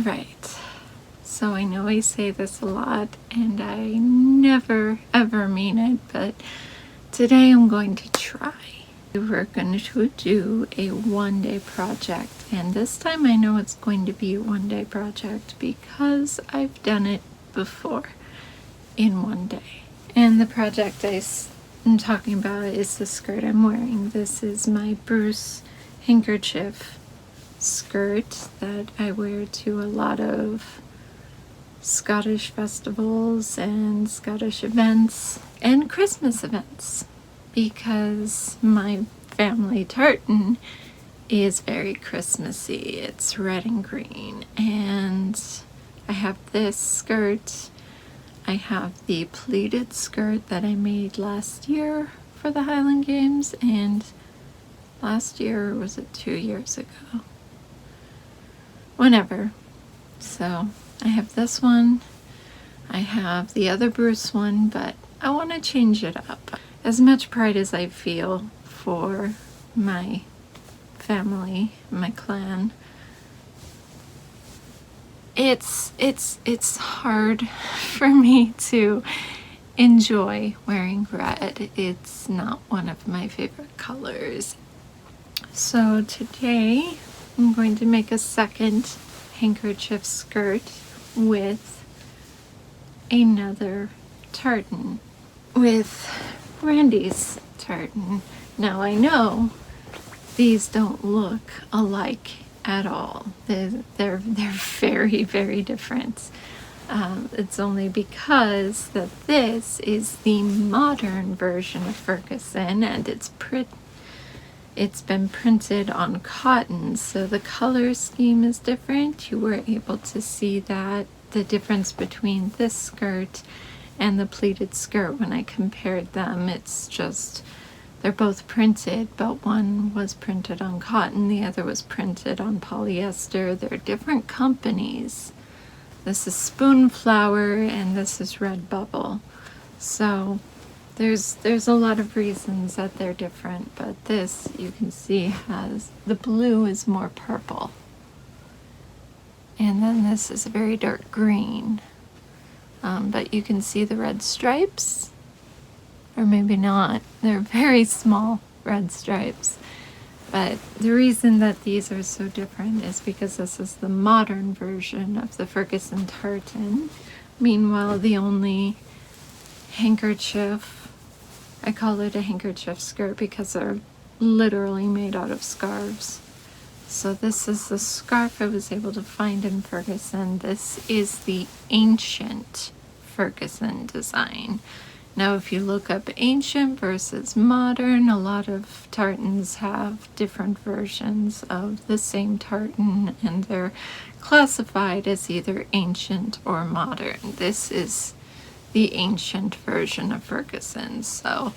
Alright, so I know I say this a lot and I never ever mean it, but today I'm going to try. We're going to do a one-day project, and this time I know it's going to be a one-day project because I've done it before in one day. And the project I'm talking about is the skirt I'm wearing. This is my Bruce handkerchief skirt that I wear to a lot of Scottish festivals and Scottish events and Christmas events, because my family tartan is very Christmassy. It's red and green, and I have this skirt. I have the pleated skirt that I made last year for the Highland Games, and last year, or was it 2 years ago? Whenever. So I have this one. I have the other Bruce one, but I want to change it up. As much pride as I feel for my family, my clan, it's hard for me to enjoy wearing red. It's not one of my favorite colors. So today I'm going to make a second handkerchief skirt with another tartan, with Randy's tartan. Now I know these don't look alike at all. They're very, very different. It's only because that this is the modern version of Ferguson, and it's been printed on cotton, so the color scheme is different. You were able to see that the difference between this skirt and the pleated skirt when I compared them. It's just they're both printed, but one was printed on cotton, the other was printed on polyester. They're different companies. This is Spoonflower and this is Red Bubble. So there's a lot of reasons that they're different, but this, you can see, has the blue is more purple, and then this is a very dark green, but you can see the red stripes, or maybe not. They're very small red stripes, but the reason that these are so different is because this is the modern version of the Ferguson tartan. Meanwhile, the only handkerchief, I call it a handkerchief skirt because they're literally made out of scarves. So this is the scarf I was able to find in Ferguson. This is the ancient Ferguson design. Now if you look up ancient versus modern, a lot of tartans have different versions of the same tartan, and they're classified as either ancient or modern. This is the ancient version of Ferguson, so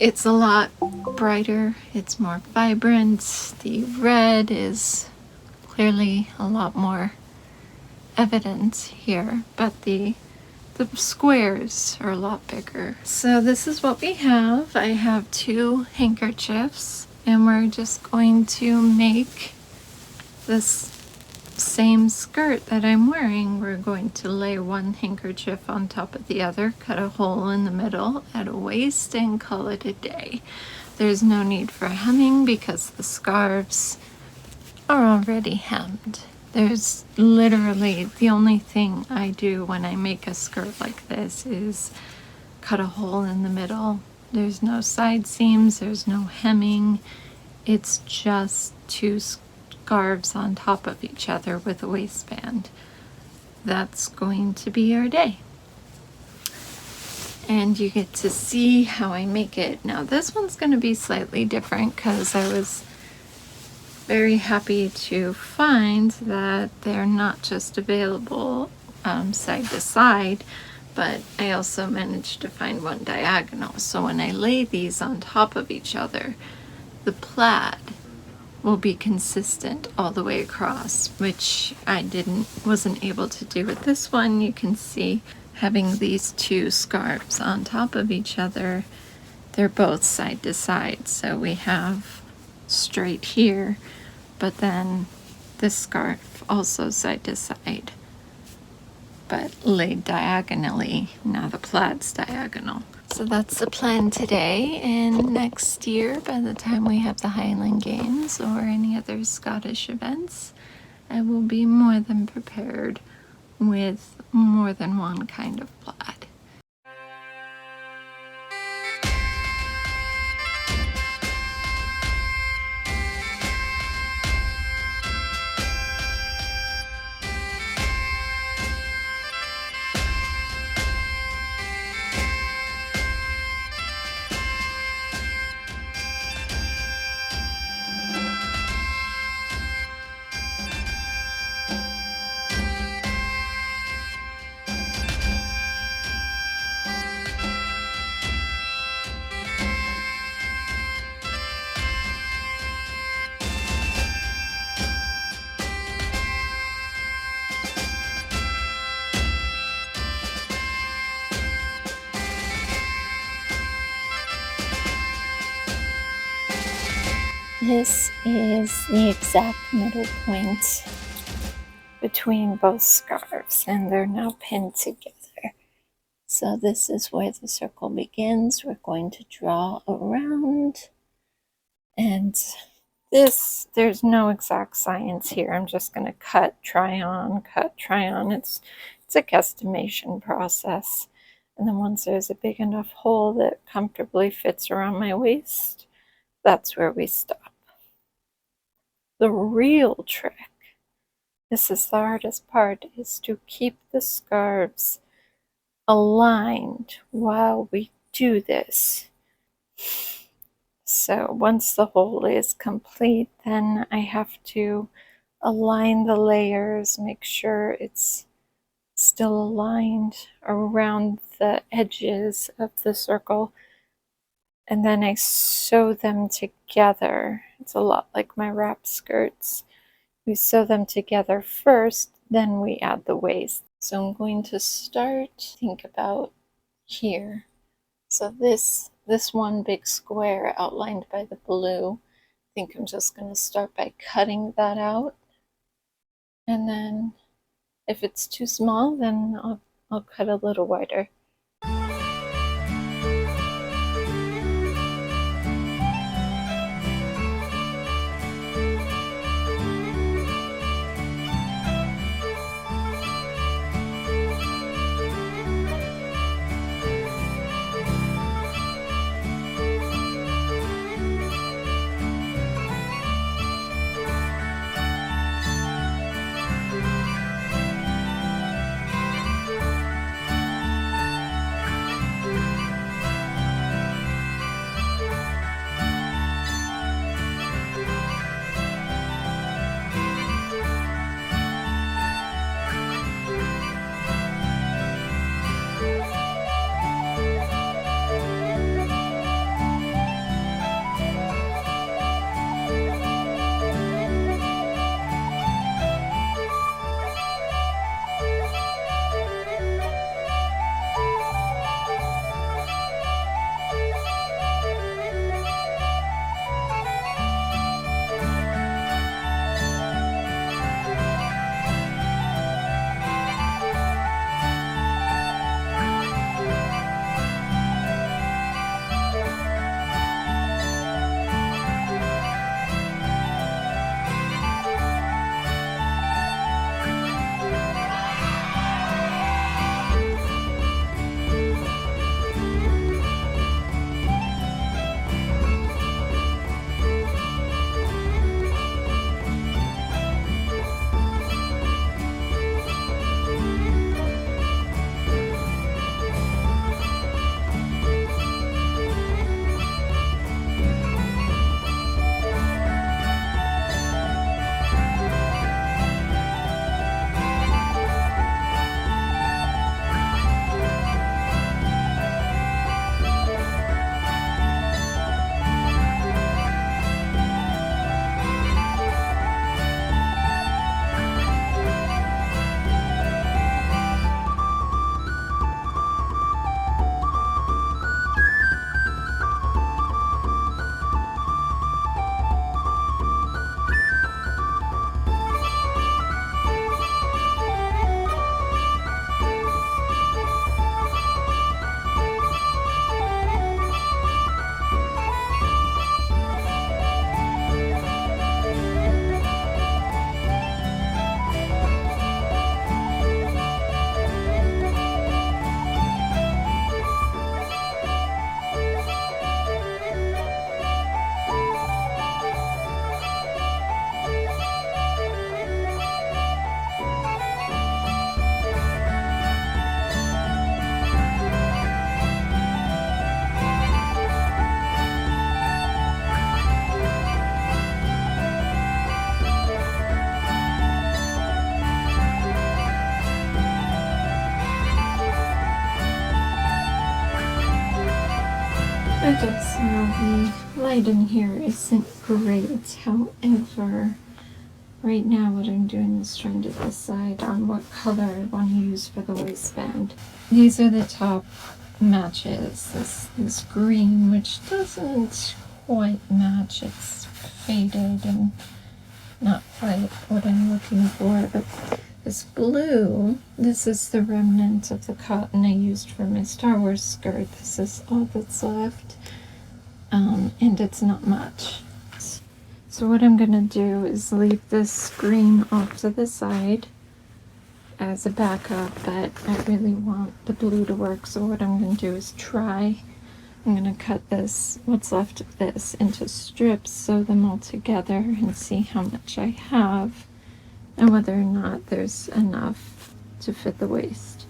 it's a lot brighter, it's more vibrant. The red is clearly a lot more evident here, but the squares are a lot bigger. So this is what we have. I have 2 handkerchiefs, and we're just going to make this same skirt that I'm wearing. We're going to lay one handkerchief on top of the other, cut a hole in the middle at a waist, and call it a day. There's no need for hemming because the scarves are already hemmed. There's literally, the only thing I do when I make a skirt like this is cut a hole in the middle. There's no side seams, there's no hemming. It's just 2 scarves on top of each other with a waistband. That's going to be our day. And you get to see how I make it. Now this one's going to be slightly different because I was very happy to find that they're not just available side to side, but I also managed to find one diagonal. So when I lay these on top of each other, the plaid will be consistent all the way across, which I wasn't able to do with this one. You can see having these 2 scarves on top of each other, they're both side to side. So we have straight here, but then this scarf off also side to side, but laid diagonally. Now the plaid's diagonal. So that's the plan today, and next year, by the time we have the Highland Games or any other Scottish events, I will be more than prepared with more than one kind of plaid. This is the exact middle point between both scarves, and they're now pinned together. So this is where the circle begins. We're going to draw around, and there's no exact science here. I'm just going to cut, try on. It's a guesstimation process. And then once there's a big enough hole that comfortably fits around my waist, that's where we stop. The real trick, this is the hardest part, is to keep the scarves aligned while we do this. So once the hole is complete, then I have to align the layers, make sure it's still aligned around the edges of the circle, and then I sew them together. It's a lot like my wrap skirts. We sew them together first, then we add the waist. So I'm going to start, think about here. So this one big square outlined by the blue, I think I'm just going to start by cutting that out. And then if it's too small, then I'll cut a little wider. Okay, so the light in here isn't great. However, right now what I'm doing is trying to decide on what color I want to use for the waistband. These are the top matches. This green, which doesn't quite match. It's faded and not quite what I'm looking for. But this blue, this is the remnant of the cotton I used for my Star Wars skirt. This is all that's left, and it's not much. So what I'm gonna do is leave this green off to the side as a backup, but I really want the blue to work, so what I'm gonna do is try. I'm gonna cut this, what's left of this, into strips, sew them all together, and see how much I have, and whether or not there's enough to fit the waist.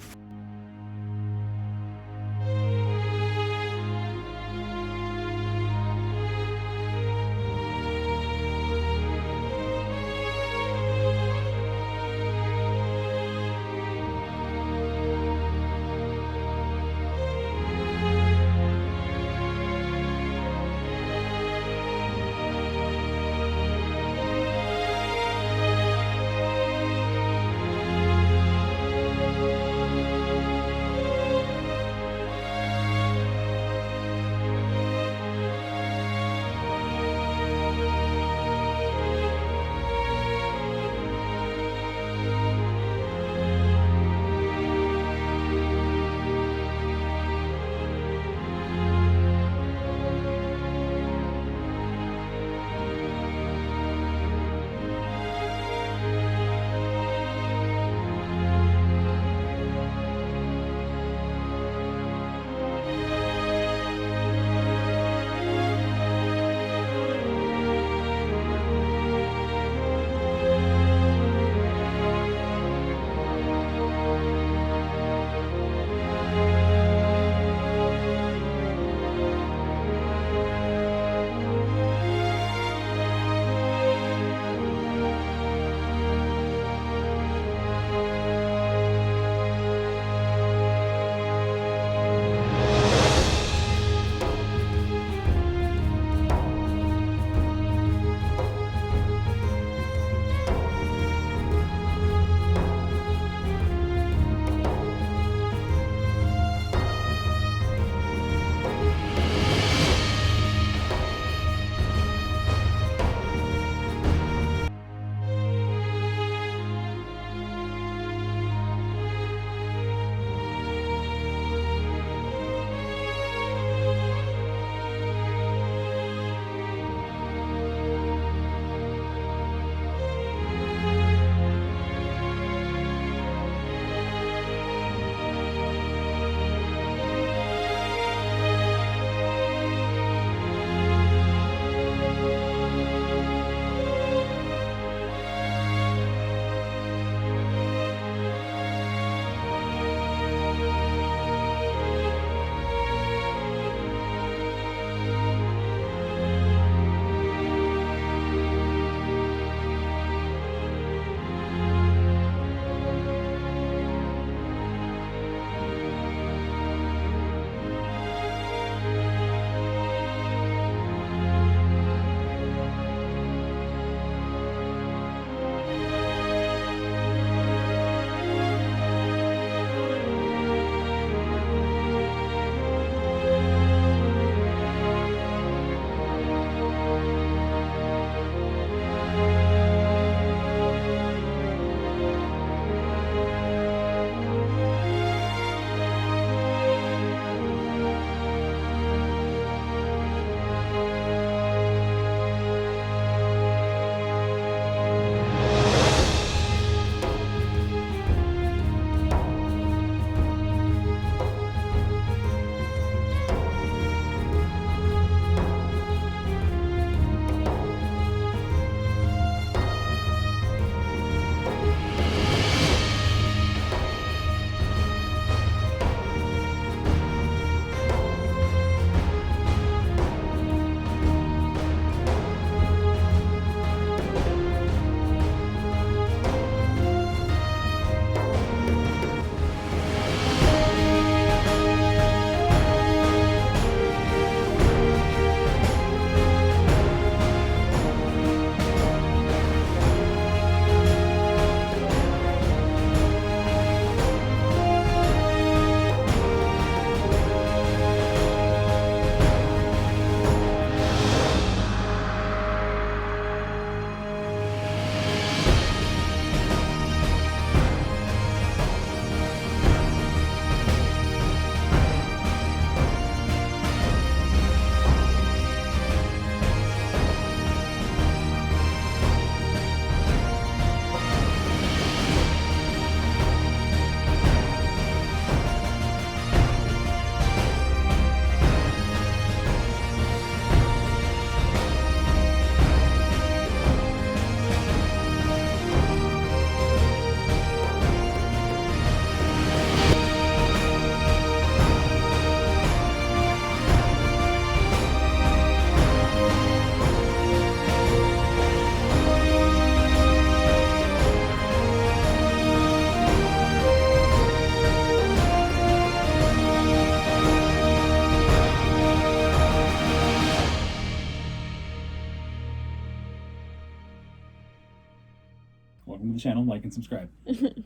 channel, like, and subscribe. Isn't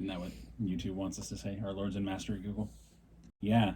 that what YouTube wants us to say? Our Lords and Master at Google? Yeah.